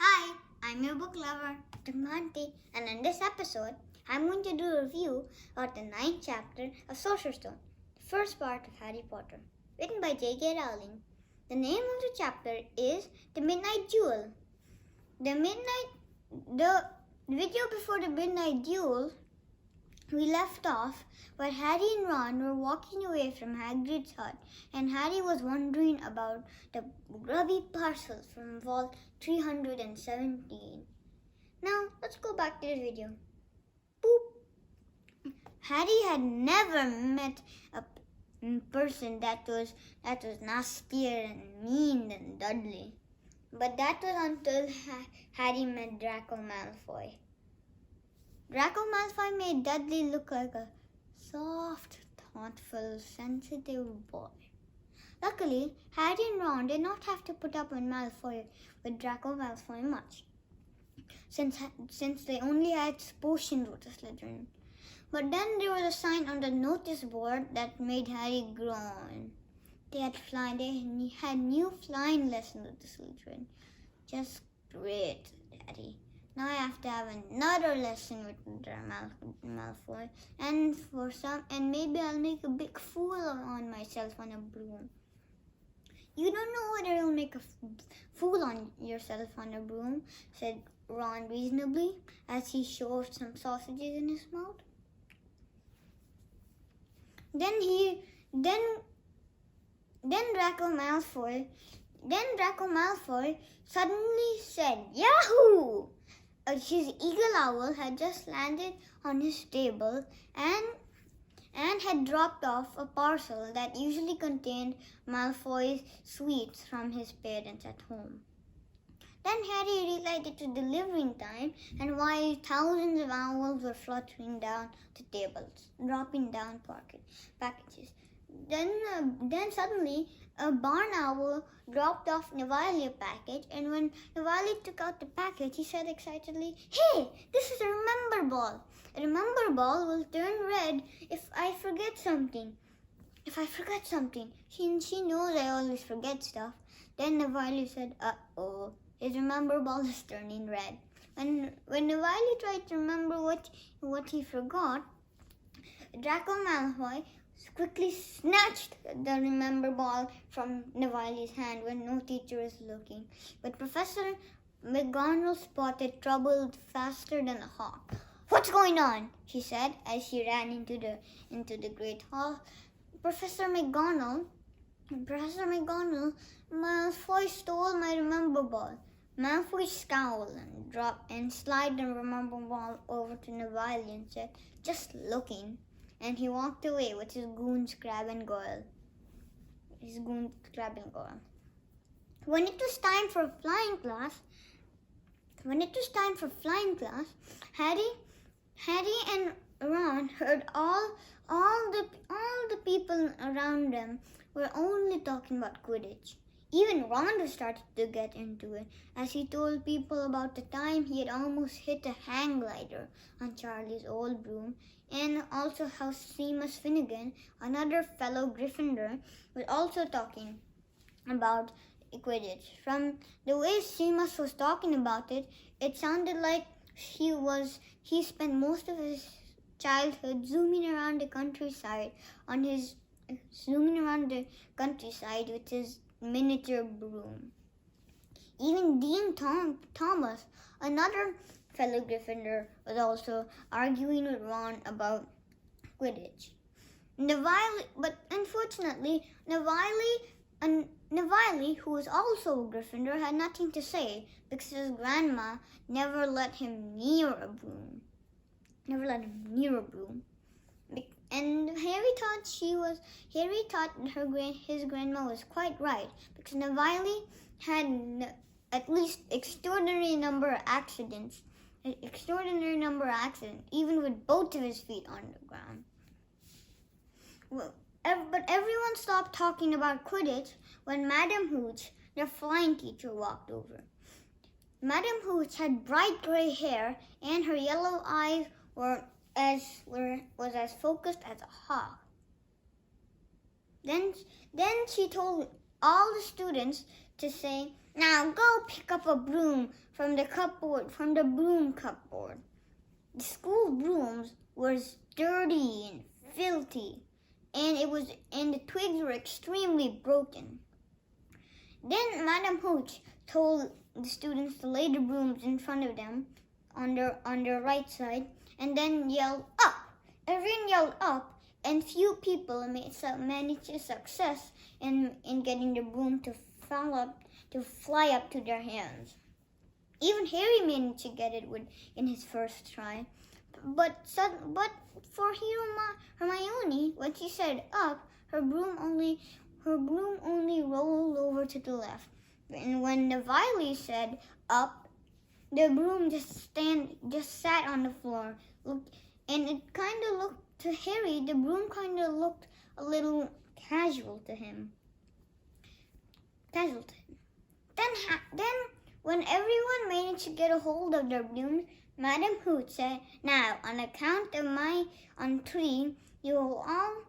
Hi, I'm your book lover, Monty, and in this episode, I'm going to do a review about the 9th chapter of Sorcerer, the first part of Harry Potter, written by J.K. Rowling. The name of the chapter is The Midnight Duel. The video before the Midnight Duel, we left off where Harry and Ron were walking away from Hagrid's hut, and Harry was wondering about the grubby parcels from Vault 317. Now, let's go back to the video. Boop! Harry had never met a person that was nastier and mean than Dudley. But that was until Harry met Draco Malfoy. Draco Malfoy made Dudley look like a soft, thoughtful, sensitive boy. Luckily, Harry and Ron did not have to put up with Draco Malfoy much, since they only had potions with the Slytherin. But then there was a sign on the notice board that made Harry groan. They had new flying lessons with the Slytherin. Just great, Daddy. Now I have to have another lesson with Malfoy, and maybe I'll make a big fool on myself on a broom. You don't know whether you'll make a fool on yourself on a broom, said Ron reasonably, as he shoved some sausages in his mouth. Then Draco Malfoy suddenly said, "Yahoo!" His eagle owl had just landed on his table and had dropped off a parcel that usually contained Malfoy's sweets from his parents at home. Then Harry realized it was delivering time, and while thousands of owls were fluttering down the tables, dropping down packages. Then suddenly a barn owl dropped off Navali a package, and when Navali took out the package, he said excitedly, "Hey, this is a remember ball. A remember ball will turn red if I forget something. She knows I always forget stuff." Then Navali said, "Uh-oh, his remember ball is turning red." When Navali tried to remember what he forgot, Draco Malfoy quickly snatched the remember ball from Navali's hand when no teacher was looking. But Professor McGonagall spotted trouble faster than a hawk. "What's going on?" she said as she ran into the Great Hall. Professor McGonagall, Malfoy stole my remember ball." Malfoy scowled and slid the remember ball over to Navali and said, "Just looking." And he walked away with his goons Crabbe and Goyle. When it was time for flying class, Harry and Ron heard all the people around them were only talking about Quidditch. Even Ron started to get into it, as he told people about the time he had almost hit a hang glider on Charlie's old broom, and also how Seamus Finnegan, another fellow Gryffindor, was also talking about Quidditch. From the way Seamus was talking about it, it sounded like he spent most of his childhood zooming around the countryside with his miniature broom. Even Dean Thomas, another fellow Gryffindor, was also arguing with Ron about Quidditch. But unfortunately, Navali, who was also a Gryffindor, had nothing to say because his grandma never let him near a broom. And Harry thought his grandma was quite right, because Navali had at least extraordinary number of accidents, even with both of his feet on the ground. But everyone stopped talking about Quidditch when Madam Hooch, their flying teacher, walked over. Madam Hooch had bright gray hair, and her yellow eyes was as focused as a hawk. Then she told all the students to say, "Now go pick up a broom from the broom cupboard." The school brooms was dirty and filthy, and the twigs were extremely broken. Then Madam Hooch told the students to lay the brooms in front of them on their right side, and then yelled up. Everyone yelled up, and few people managed success in getting the broom to fly up to their hands. Even Harry managed to get it in his first try. But for Hermione, when she said up, her broom only rolled over to the left. And when Neville said up, the broom just sat on the floor. And it kind of looked to Harry. The broom kind of looked a little casual to him. Then when everyone managed to get a hold of their brooms, Madam Hooch said, "Now, on the count of on 3, you will all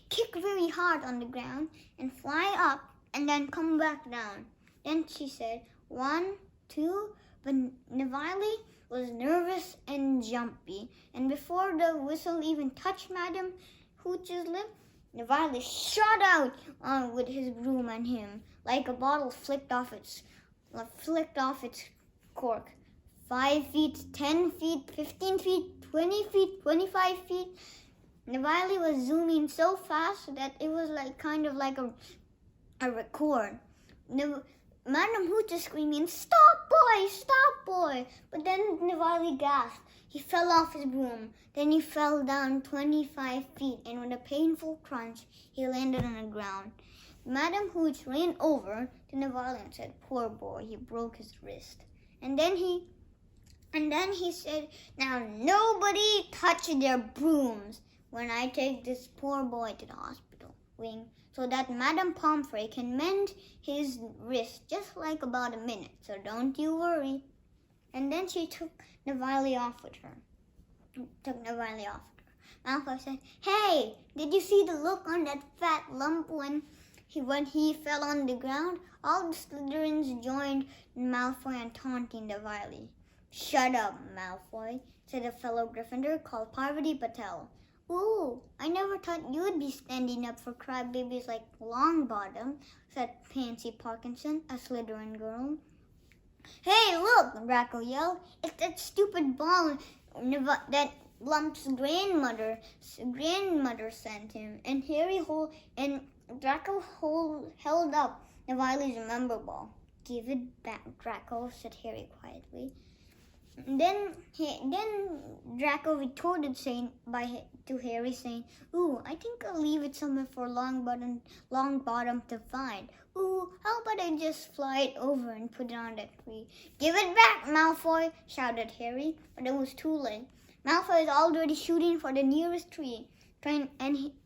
kick very hard on the ground and fly up and then come back down." Then she said, 1, 2, but Neville was nervous and jumpy, and before the whistle even touched Madam Hooch's lip, Neville shot out with his broom at him like a bottle flicked off its cork. 5 feet, 10 feet, 15 feet, 20 feet, 25 feet. Neville was zooming so fast that it was kind of like a record. Madam Hooch is screaming, "Stop, boy! Stop, boy!" But then Neville gasped. He fell off his broom. Then he fell down 25 feet, and with a painful crunch, he landed on the ground. Madam Hooch ran over to Neville and said, "Poor boy, he broke his wrist." And then he said, "Now nobody touch their brooms when I take this poor boy to the hospital wing, so that Madame Pomfrey can mend his wrist just like about a minute, so don't you worry." And then she took Neville off with her. Malfoy said, "Hey, did you see the look on that fat lump when he fell on the ground?" All the Slytherins joined Malfoy in taunting Neville. "Shut up, Malfoy," said a fellow Gryffindor called Parvati Patel. "Ooh, I never thought you'd be standing up for crybabies like Longbottom," said Pansy Parkinson, a Slytherin girl. "Hey, look!" Draco yelled. "It's that stupid ball that Lump's grandmother sent him." And Draco held up Neville's remember ball. "Give it back, Draco," said Harry quietly. Then Draco retorted to Harry, saying, "Ooh, I think I'll leave it somewhere for Longbottom to find. Ooh, how about I just fly it over and put it on that tree?" "Give it back, Malfoy!" shouted Harry, but it was too late. Malfoy was already shooting for the nearest tree,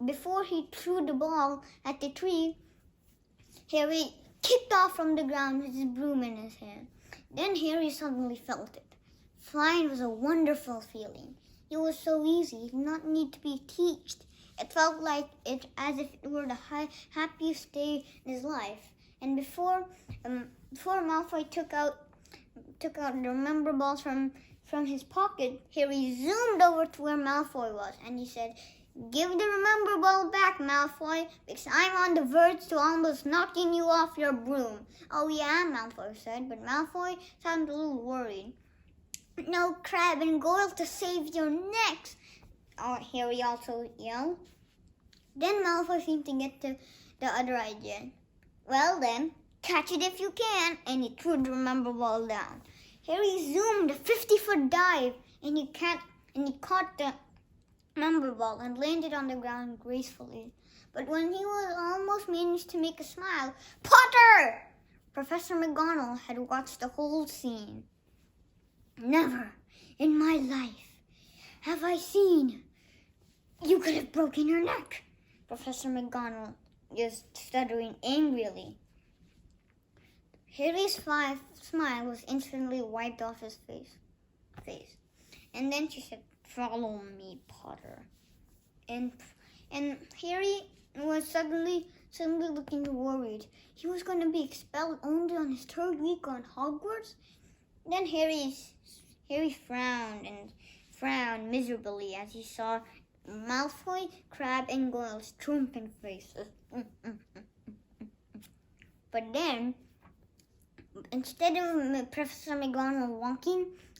before he threw the ball at the tree, Harry kicked off from the ground with his broom in his hand. Then Harry suddenly felt it. Flying was a wonderful feeling. It was so easy, it did not need to be taught. It felt as if it were the happiest day in his life. And before Malfoy took out the remember balls from his pocket, Harry zoomed over to where Malfoy was, and he said, "Give the remember ball back, Malfoy, because I'm on the verge to almost knocking you off your broom." "Oh yeah," Malfoy said, but Malfoy sounded a little worried. "No Crab and Goyle to save your necks," Harry also yelled. Then Malfoy seemed to get the other idea. "Well then, catch it if you can," and he threw the remember ball down. Harry zoomed a 50-foot dive, and he caught the remember ball and landed on the ground gracefully. But when he was almost managed to make a smile, "Potter!" Professor McGonagall had watched the whole scene. "Never in my life have I seen you could have broken your neck," Professor McGonagall was stuttering angrily. Harry's smile was instantly wiped off his face. And then she said, "Follow me, Potter." And Harry was suddenly suddenly looking worried. He was going to be expelled only on his third week on Hogwarts? Then Harry frowned miserably as he saw Malfoy, Crabbe, and Goyle's triumphant faces. But then, instead of Professor McGonagall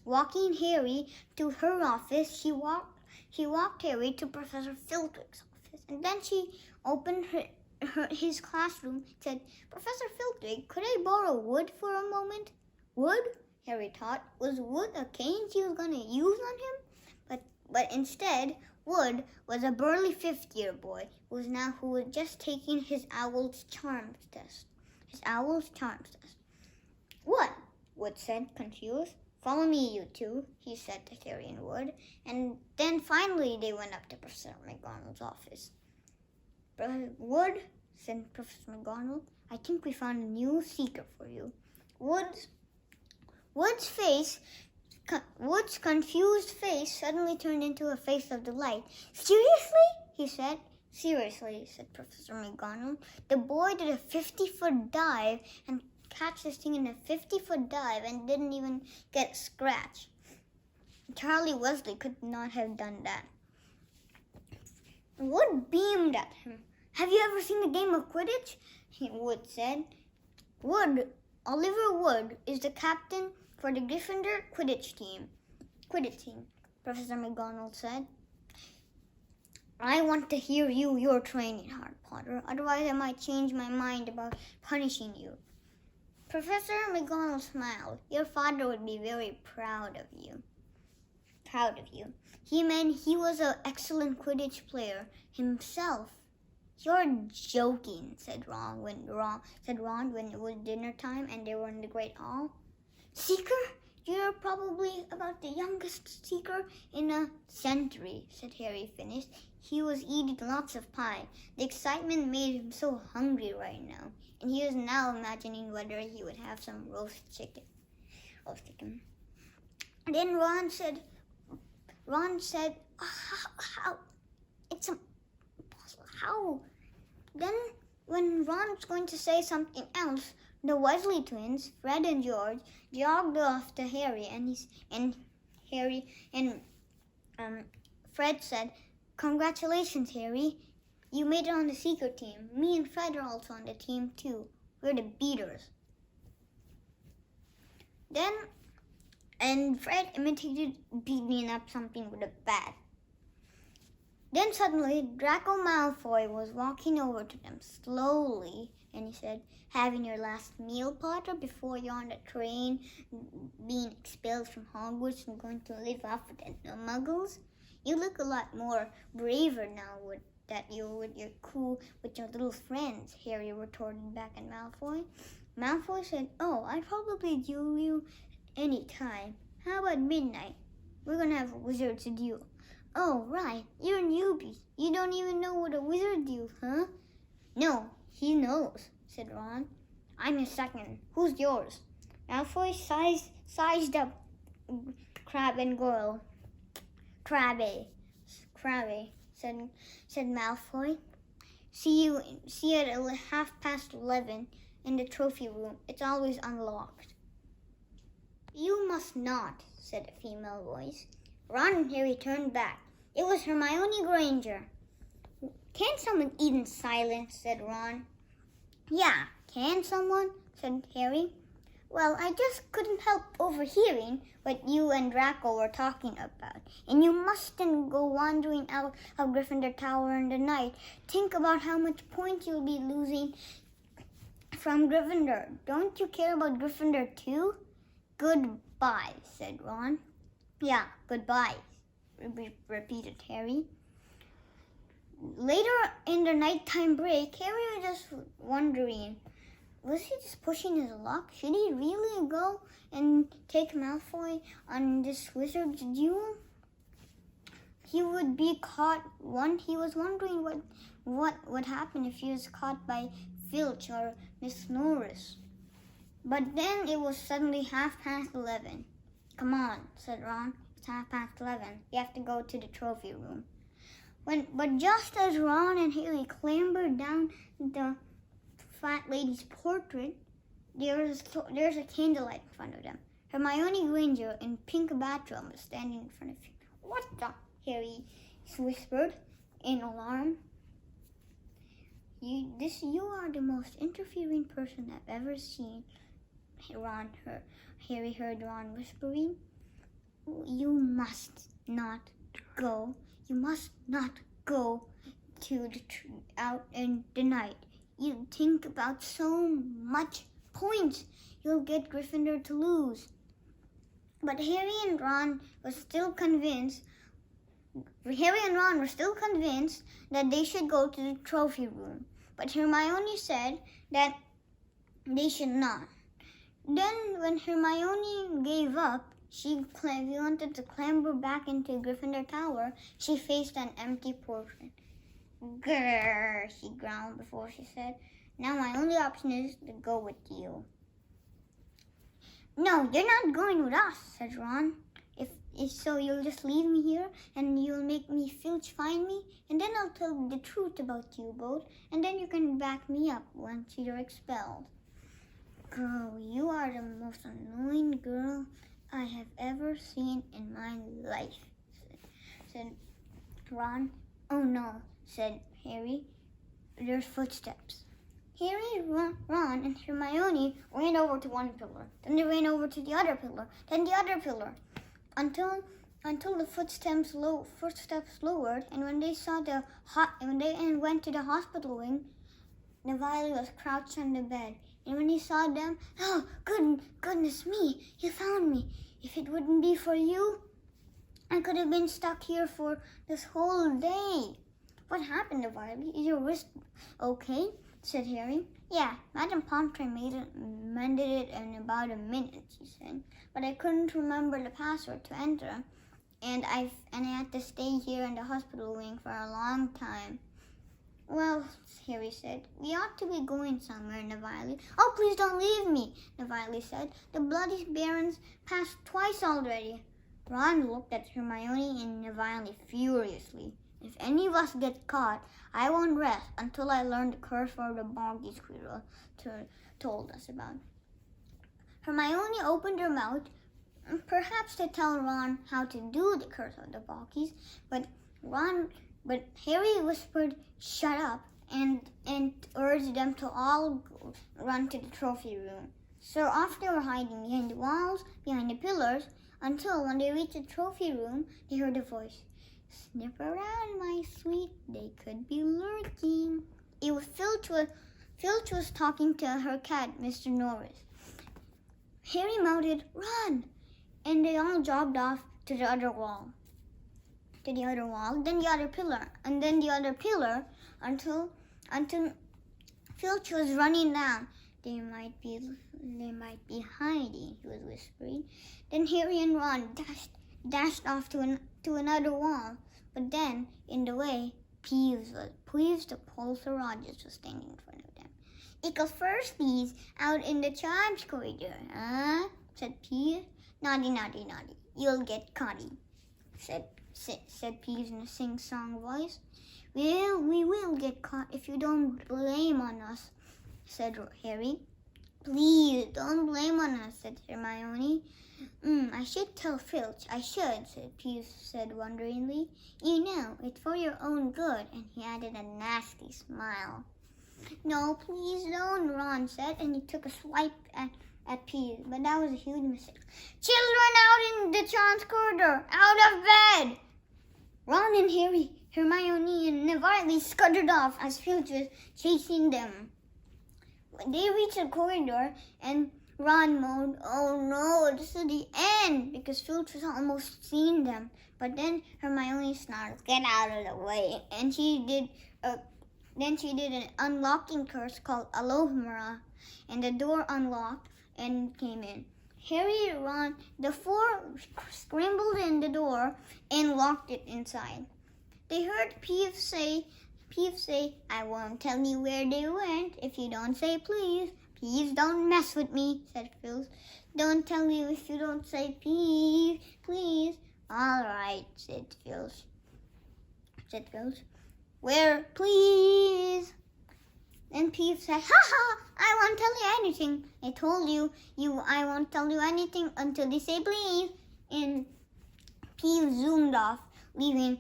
walking Harry to her office, she walked Harry to Professor Filtwick's office, and then she opened his classroom. Said, "Professor Filtwick, could I borrow wood for a moment?" Wood? Harry thought. Was wood a cane she was going to use on him? But instead, Wood was a burly fifth-year boy who was just taking his Owl's Charms test. What? Wood said, confused. "Follow me, you two," he said to Harry and Wood. And then finally they went up to Professor McGonagall's office. "Wood," said Professor McGonagall, "I think we found a new seeker for you." Wood's confused face suddenly turned into a face of delight. "Seriously?" he said. "Seriously," said Professor McGonagall. The boy did a 50-foot dive and catch this thing in a 50-foot dive and didn't even get a scratch. Charlie Weasley could not have done that. Wood beamed at him. "Have you ever seen a game of Quidditch?" Wood said. Oliver Wood is the captain for the Gryffindor Quidditch team, Professor McGonagall said. "I want to hear your training hard, Potter. Otherwise I might change my mind about punishing you." Professor McGonagall smiled. "Your father would be very proud of you." He was an excellent Quidditch player himself. "You're joking," said Ron when it was dinner time and they were in the Great Hall. "Seeker? You're probably about the youngest seeker in a century," said Harry, finished. He was eating lots of pie. The excitement made him so hungry right now, and he was now imagining whether he would have some roast chicken. Then Ron said, "How? It's impossible. How?" Then, when Ron was going to say something else, the Weasley twins, Fred and George, jogged off to Harry, and Fred said, "Congratulations, Harry. You made it on the secret team. Me and Fred are also on the team too. We're the beaters." And Fred imitated beating up something with a bat. Then suddenly, Draco Malfoy was walking over to them slowly, and he said, "Having your last meal, Potter, before you're on the train, being expelled from Hogwarts and going to live off with the Muggles? You look a lot more braver now with your little friends," Harry retorted back at Malfoy. Malfoy said, "Oh, I'd probably duel you any time. How about midnight? We're going to have a wizard's duel." "Oh, right. You're a newbie. You don't even know what a wizard duel, huh?" "No, he knows," said Ron. "I'm his second. Who's yours?" Malfoy sized up Crabbe and Goyle. Crabbe, said Malfoy. See you at 11:30 in the trophy room. It's always unlocked." "You must not," said a female voice. Ron and Harry turned back. It was Hermione Granger. "Can't someone eat in silence?" said Ron. "Yeah, can someone?" said Harry. "Well, I just couldn't help overhearing what you and Draco were talking about. And you mustn't go wandering out of Gryffindor Tower in the night. Think about how much points you'll be losing from Gryffindor. Don't you care about Gryffindor too?" "Goodbye," said Ron. "Yeah, goodbye," repeated Harry. Later in the nighttime break, Harry was just wondering, was he just pushing his luck? Should he really go and take Malfoy on this wizard's duel? He would be caught. He was wondering what would happen if he was caught by Filch or Miss Norris. But then it was suddenly 11:30. "Come on," said Ron. "It's 11:30. You have to go to the trophy room." But just as Ron and Harry clambered down the fat lady's portrait, there's a candlelight in front of them. Hermione Granger in pink bathrobe was standing in front of him. "What the?" Harry whispered in alarm. You are the most interfering person I've ever seen," Harry heard Ron whispering. You must not go out in the night. You think about so much points. You'll get Gryffindor to lose." But Harry and Ron were still convinced that they should go to the trophy room. But Hermione said that they should not. Then when Hermione gave up, she wanted to clamber back into Gryffindor Tower. She faced an empty portrait. "Grrr," she growled before she said, "Now my only option is to go with you." "No, you're not going with us," said Ron. If so, you'll just leave me here and you'll make me Filch find me, and then I'll tell the truth about you both, and then you can back me up once you're expelled. "Girl, you are the most annoying girl I have ever seen in my life," said Ron. "Oh no," said Harry. "There's footsteps." Harry, Ron, and Hermione ran over to one pillar. Then they ran over to the other pillar. Then the other pillar. Until the footsteps lowered, and when they went to the hospital wing, Neville was crouched on the bed. And when he saw them, "Oh, goodness me, you found me. If it wouldn't be for you, I could have been stuck here for this whole day." "What happened, Neville? Is your wrist okay?" said Harry. "Yeah, Madame Pomfrey mended it in about a minute," she said. "But I couldn't remember the password to enter, and I had to stay here in the hospital wing for a long time." "Well," Harry said, "we ought to be going somewhere, Neville." "Oh, please don't leave me," Neville said. "The Bloody Barons passed twice already." Ron looked at Hermione and Neville furiously. "If any of us get caught, I won't rest until I learn the curse for the Boggy Squirrel told us about." Hermione opened her mouth, perhaps to tell Ron how to do the curse of the Boggies, but Harry whispered, "Shut up," and urged them to all run to the trophy room. So off they were hiding behind the walls, behind the pillars, until when they reached the trophy room, they heard a voice. "Snip around, my sweet, they could be lurking." It was Filch was talking to her cat, Mr. Norris. Harry mouted, "Run!" and they all jogged off to the other wall. Then the other pillar, and then the other pillar, until Filch was running down. They might be hiding," he was whispering. Then Harry and Ron dashed off to another wall, but then, in the way, Peeves the Pulsar Rogers was standing in front of them. "Ickle firsties out in the Charms corridor, huh?" said Peeves. Naughty. You'll get caughty," said Peeves in a sing-song voice. "Well, we will get caught if you don't blame on us," said Harry. "Please, don't blame on us," said Hermione. I should tell Filch, I should," Peeves said wonderingly. "You know, it's for your own good," and he added a nasty smile. "No, please don't," Ron said, and he took a swipe at Peeves, but that was a huge mistake. "Children out in the Charms corridor, out of bed!" Ron and Harry, Hermione, and Neville scuttered off as Filch was chasing them. When they reached the corridor, and Ron moaned, "Oh no, this is the end," because Filch was almost seeing them. But then Hermione snarled, "Get out of the way," and she did an unlocking curse called Alohomora, and the door unlocked and came in. Harry and Ron, the four, scrambled in the door and locked it inside. They heard Peeves say, "I won't tell you where they went if you don't say please." "Please don't mess with me," said Filch. "Don't tell you if you don't say please. "All right," said Filch. said Filch. Where, please? Then Peeves said, ha! I won't tell you anything. I told you, I won't tell you anything until they say please. And Peeves zoomed off, leaving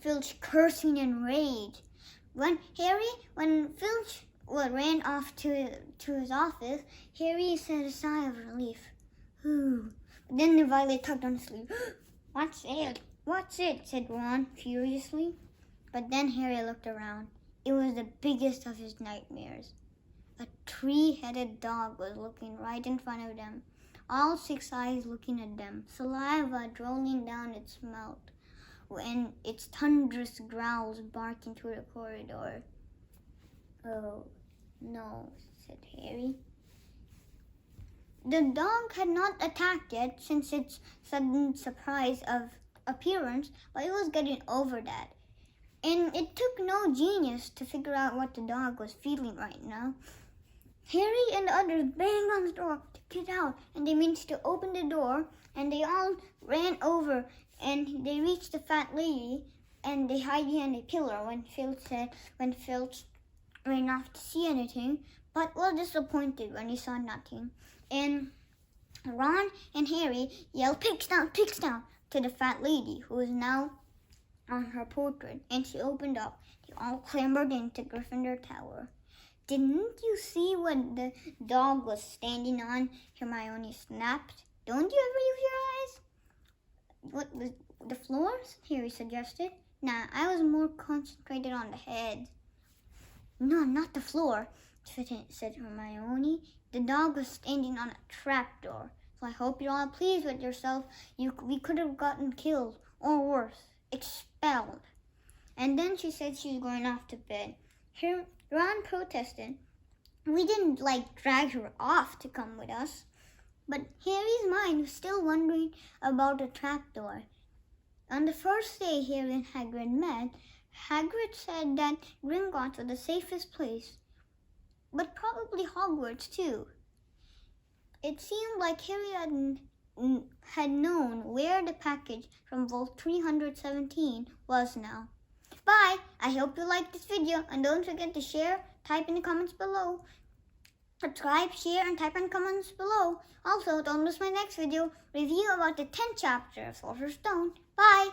Filch cursing in rage. When Filch ran off to his office, Harry said a sigh of relief. Ooh. Then Violet tugged on his sleeve. What's it? Said Ron furiously. But then Harry looked around. It was the biggest of his nightmares. A three-headed dog was looking right in front of them, all 6 eyes looking at them, saliva drooling down its mouth, and its thunderous growls barking through the corridor. Oh, no, said Harry. The dog had not attacked yet since its sudden surprise of appearance, but it was getting over that. And it took no genius to figure out what the dog was feeling right now. Harry and the others banged on the door to get out, and they managed to open the door, and they all ran over, and they reached the fat lady, and they hid behind a pillar when Filch ran off to see anything, but was disappointed when he saw nothing. And Ron and Harry yelled, pigs down, to the fat lady, who was now on her portrait, and she opened up. They all clambered into Gryffindor Tower. Didn't you see what the dog was standing on? Hermione snapped. Don't you ever use your eyes? What, the floors? Harry suggested. Nah, I was more concentrated on the head. No, not the floor, said Hermione. The dog was standing on a trapdoor. So I hope you're all pleased with yourself. We could have gotten killed, or worse, expelled. And then she said she was going off to bed. Ron protested. We didn't drag her off to come with us. But Harry's mind was still wondering about the trapdoor. On the first day Harry and Hagrid met, Hagrid said that Gringotts was the safest place, but probably Hogwarts too. It seemed like Harry had known where the package from Vault 317 was now. Bye! I hope you liked this video, and don't forget to share, type in the comments below. Subscribe, share, and type in comments below. Also, don't miss my next video, review about the 10th chapter of Sorcerer's Stone. Bye!